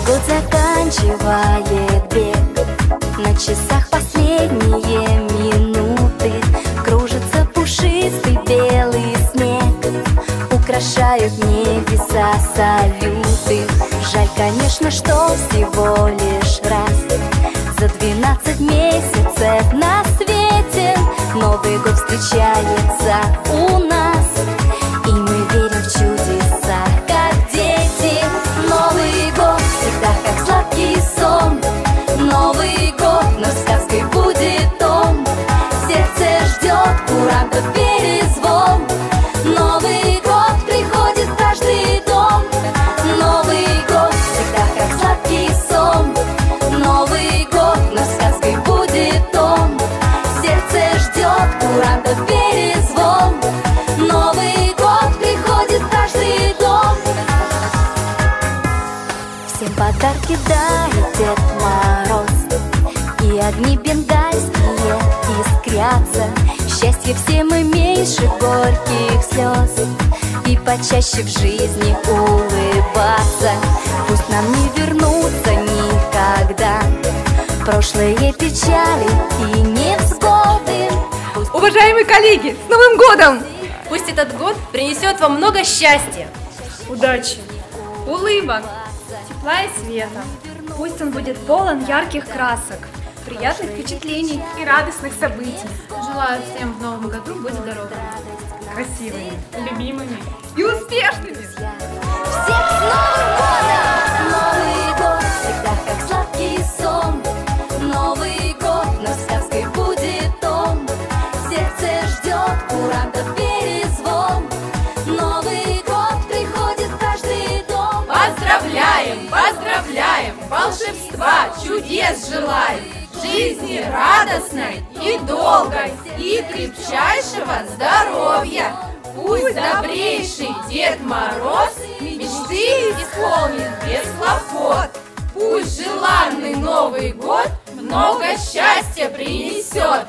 год заканчивает бег, на часах последние минуты. Кружится пушистый белый снег, украшают небеса салюты. Жаль, конечно, что всего лишь раз за 12 месяцев на свете Новый год встречается у нас, и мы верим в чудеса, как дети. Новый год всегда как сладкий сон, Новый год, но сказкой будет он. Сердце ждет курантов перезвон, Новый год приходит в каждый дом. Новый год всегда как сладкий сон, Новый год, но сказкой будет он. Сердце ждет курантов перезвон, Новый год приходит в каждый дом. Всем подарки дарит Дед Мороз, и огни бенгальские искрятся. Счастье всем и меньше горьких слез, и почаще в жизни улыбаться. Пусть нам не вернуться никогда прошлые печали и невзгоды. Уважаемые коллеги, с Новым годом! Пусть этот год принесет вам много счастья, удачи, улыбок, тепла и света. Пусть он будет полон ярких красок, приятных впечатлений и радостных событий. Желаю всем в новом году быть здоровыми, Красивыми, любимыми И успешными! Всех с Новым годом! Новый год всегда как сладкий сон, Новый год, но сказкой будет он. Сердце ждет курантов перезвон, Новый год приходит в каждый дом. Поздравляем, поздравляем, волшебства, чудес желаем, жизни радостной и долгой, и крепчайшего здоровья. Пусть добрейший Дед Мороз мечты исполнит без хлопот. Пусть желанный Новый год много счастья принесет.